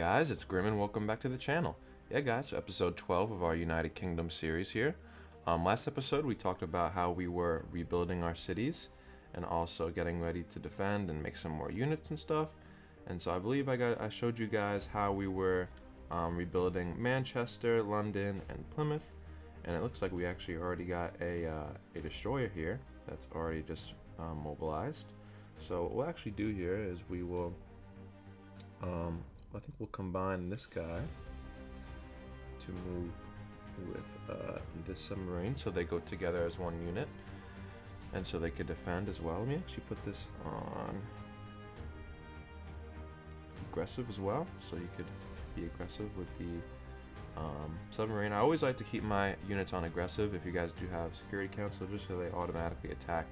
guys, it's Grim and welcome back to the channel. Yeah guys, so episode 12 of our United Kingdom series here. Last episode we talked about how we were rebuilding our cities and also getting ready to defend and make some more units and stuff. And so I believe I showed you guys how we were rebuilding Manchester, London, and Plymouth. And it looks like we actually already got a destroyer here that's already just mobilized. So what we'll actually do here is we will I think we'll combine this guy to move with this submarine so they go together as one unit and so they could defend as well. Let me actually put this on aggressive as well so you could be aggressive with the submarine. I always like to keep my units on aggressive if you guys do have security council, just so they automatically attack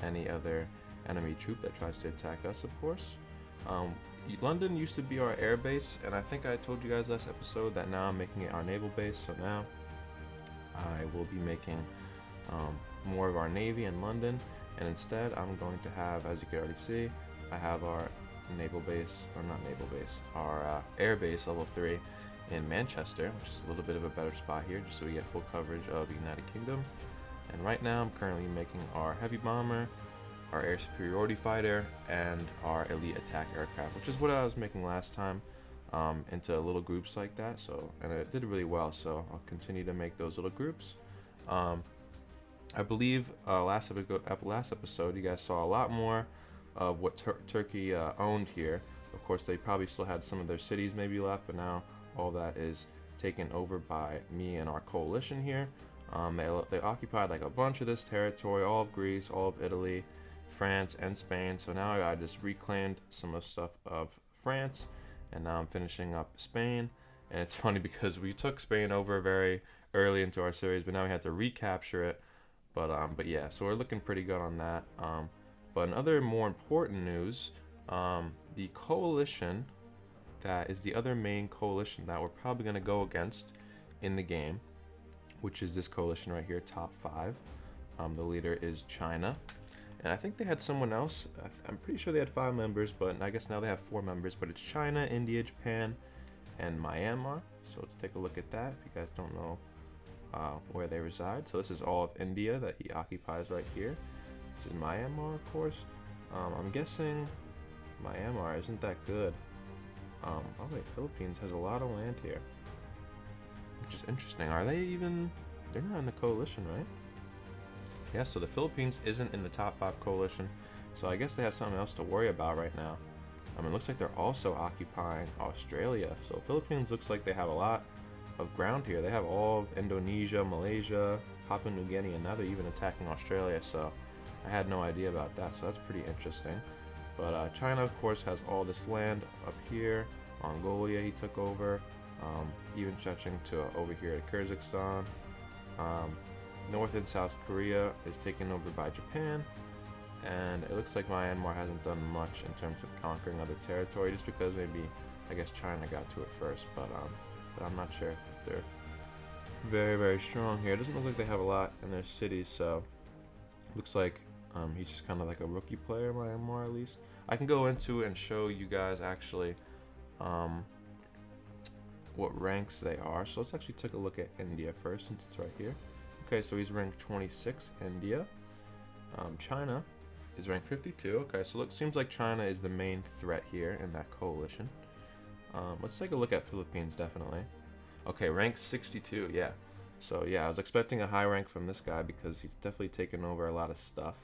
any other enemy troop that tries to attack us, of course. London used to be our air base, and I think I told you guys last episode that now I'm making it our naval base, so now I will be making more of our navy in London, and instead I'm going to have, as you can already see, I have our naval base, or not naval base, our air base level 3 in Manchester, which is a little bit of a better spot here, just so we get full coverage of the United Kingdom. And right now I'm currently making our heavy bomber, our air superiority fighter, and our elite attack aircraft, which is what I was making last time, into little groups like that. So, and it did really well, so I'll continue to make those little groups. I believe last episode you guys saw a lot more of what Turkey owned here. Of course, they probably still had some of their cities maybe left, but now all that is taken over by me and our coalition here. They occupied like a bunch of this territory, all of Greece, all of Italy, France, and Spain. So now I just reclaimed some of stuff of France, and now I'm finishing up Spain. And it's funny because we took Spain over very early into our series, but now we had to recapture it. But yeah, so we're looking pretty good on that. But in other more important news, the coalition that is the other main coalition that we're probably going to go against in the game, which is this coalition right here, top 5. The leader is China. And I think they had someone else. I'm pretty sure they had 5 members, but I guess now they have 4 members. But it's China, India, Japan, and Myanmar. So let's take a look at that if you guys don't know where they reside. So this is all of India that he occupies right here. This is Myanmar, of course. I'm guessing Myanmar isn't that good. Oh wait, Philippines has a lot of land here, which is interesting. Are they even? They're not in the coalition, right? Yeah, so the Philippines isn't in the top 5 coalition, so I guess they have something else to worry about right now. It looks like they're also occupying Australia, so Philippines looks like they have a lot of ground here. They have all of Indonesia, Malaysia, Papua New Guinea, and now they're even attacking Australia, so I had no idea about that, so that's pretty interesting. But China, of course, has all this land up here. Mongolia he took over, even stretching to over here at Kyrgyzstan. North and South Korea is taken over by Japan, and it looks like Myanmar hasn't done much in terms of conquering other territory, just because maybe, I guess, China got to it first, but I'm not sure if they're very, very strong here. It doesn't look like they have a lot in their cities, so looks like he's just kind of like a rookie player, Myanmar at least. I can go into it and show you guys actually what ranks they are. So let's actually take a look at India first, since it's right here. Okay, so he's ranked 26, India. China is ranked 52. Okay, so it seems like China is the main threat here in that coalition. Let's take a look at Philippines, definitely. Okay, ranked 62, yeah. So yeah, I was expecting a high rank from this guy because he's definitely taken over a lot of stuff.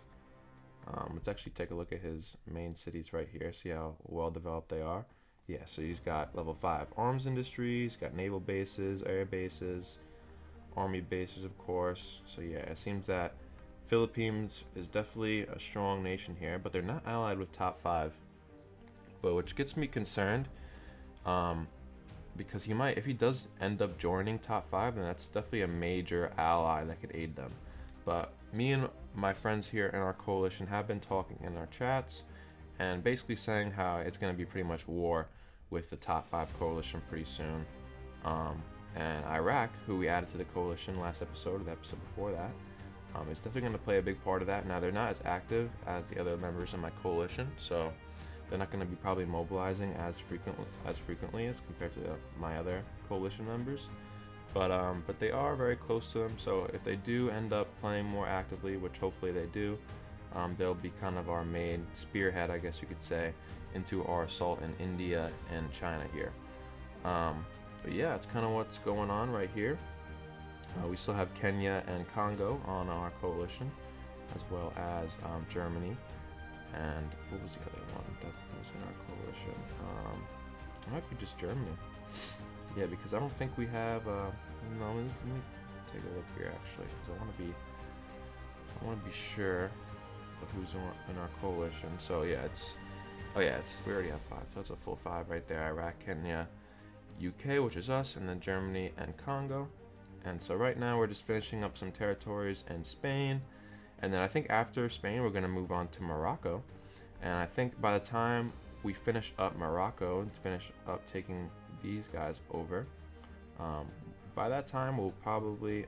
Let's actually take a look at his main cities right here, see how well developed they are. Yeah, so he's got level 5 arms industries, got naval bases, air bases, army bases, of course. So yeah, it seems that Philippines is definitely a strong nation here, but they're not allied with top 5. But which gets me concerned, because he might, if he does end up joining top 5, then that's definitely a major ally that could aid them. But me and my friends here in our coalition have been talking in our chats and basically saying how it's going to be pretty much war with the top 5 coalition pretty soon. And Iraq, who we added to the coalition last episode, or the episode before that, is definitely going to play a big part of that. Now, they're not as active as the other members in my coalition, so they're not going to be probably mobilizing as frequently as compared to my other coalition members. But they are very close to them. So if they do end up playing more actively, which hopefully they do, they'll be kind of our main spearhead, I guess you could say, into our assault in India and China here. But yeah, it's kind of what's going on right here. We still have Kenya and Congo on our coalition, as well as Germany. And what was the other one that was in our coalition? It might be just Germany. Yeah, because I don't think we have. No, let me take a look here actually, because I want to be sure of who's in our coalition. So yeah, we already have 5, so it's a full 5 right there. Iraq, Kenya, UK, which is us, and then Germany and Congo. And so right now we're just finishing up some territories in Spain, and then I think after Spain we're going to move on to Morocco. And I think by the time we finish up Morocco and finish up taking these guys over, by that time we'll probably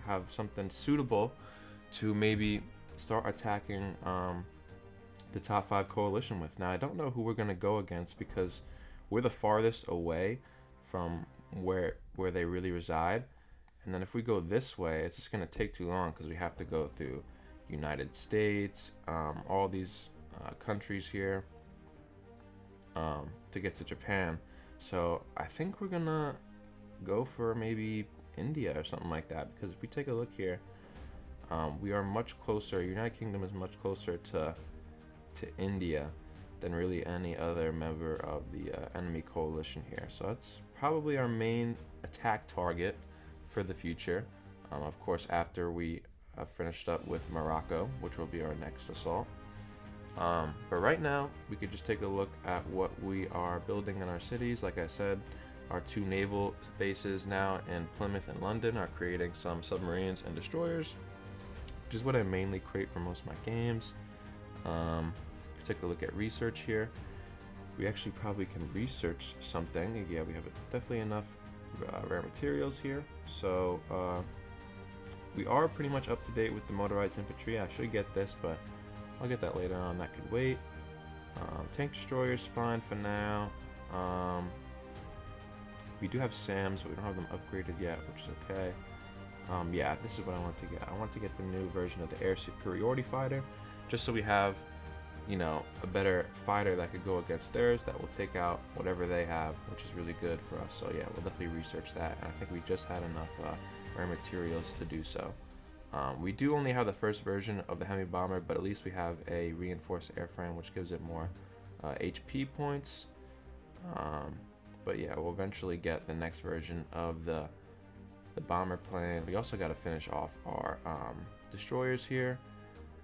have something suitable to maybe start attacking the top 5 coalition with. Now I don't know who we're going to go against, because we're the farthest away from where they really reside. And then if we go this way, it's just going to take too long, because we have to go through United States, all these countries here to get to Japan. So I think we're going to go for maybe India or something like that, because if we take a look here, we are much closer. United Kingdom is much closer to India than really any other member of the enemy coalition here. So that's probably our main attack target for the future. Of course, after we have finished up with Morocco, which will be our next assault. But right now, we could just take a look at what we are building in our cities. Like I said, our 2 naval bases now in Plymouth and London are creating some submarines and destroyers, which is what I mainly create for most of my games. Take a look at research here. We actually probably can research something. Yeah, we have definitely enough rare materials here. So we are pretty much up to date with the motorized infantry. I should get this, but I'll get that later on. That could wait. Tank destroyers fine for now. We do have SAMs, but we don't have them upgraded yet, which is okay. Yeah, this is what I want to get. I want to get the new version of the air superiority fighter, just so we have, you know, a better fighter that could go against theirs that will take out whatever they have, which is really good for us. So yeah, we'll definitely research that. And I think we just had enough rare materials to do so. We do only have the first version of the Hemi bomber, but at least we have a reinforced airframe, which gives it more HP points. But yeah, we'll eventually get the next version of the bomber plane. We also got to finish off our destroyers here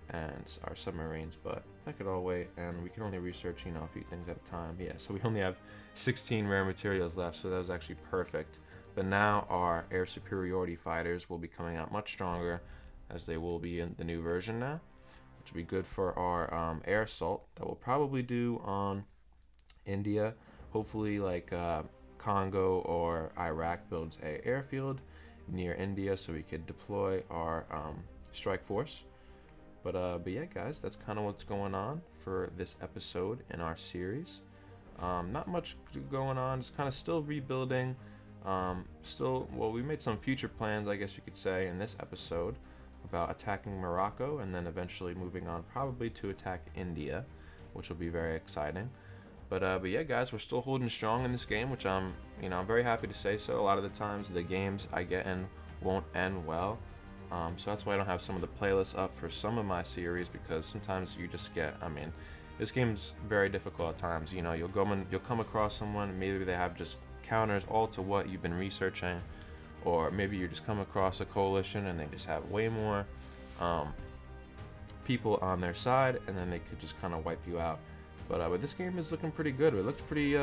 and our submarines, but that could all wait, and we can only research, you know, a few things at a time. Yeah, so we only have 16 rare materials left, so that was actually perfect. But now our air superiority fighters will be coming out much stronger, as they will be in the new version now, which will be good for our air assault that we'll probably do on India. Hopefully, like Congo or Iraq builds a airfield near India, so we could deploy our strike force. But yeah, guys, that's kind of what's going on for this episode in our series. Not much going on, just kind of still rebuilding. Well, we made some future plans, I guess you could say, in this episode about attacking Morocco and then eventually moving on probably to attack India, which will be very exciting. But yeah, guys, we're still holding strong in this game, which I'm very happy to say so. A lot of the times the games I get in won't end well. So that's why I don't have some of the playlists up for some of my series, because sometimes you just get, this game's very difficult at times. You know, you'll come across someone, maybe they have just counters all to what you've been researching, or maybe you just come across a coalition and they just have way more people on their side, and then they could just kind of wipe you out. But this game is looking pretty good. It looked pretty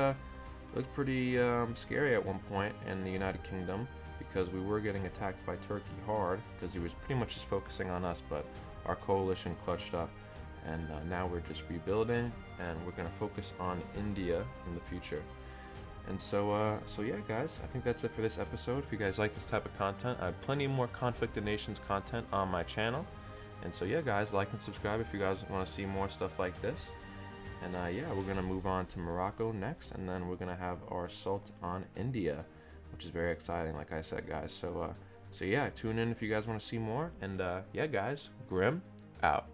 scary at one point in the United Kingdom, because we were getting attacked by Turkey hard, because he was pretty much just focusing on us, but our coalition clutched up, and now we're just rebuilding, and we're going to focus on India in the future. And so yeah, guys, I think that's it for this episode. If you guys like this type of content, I have plenty more Conflict of Nations content on my channel. And so yeah, guys, like and subscribe if you guys want to see more stuff like this. And yeah, we're gonna move on to Morocco next, and then we're gonna have our assault on India, which is very exciting, like I said, guys. So yeah, tune in if you guys want to see more. And yeah, guys, Grim out.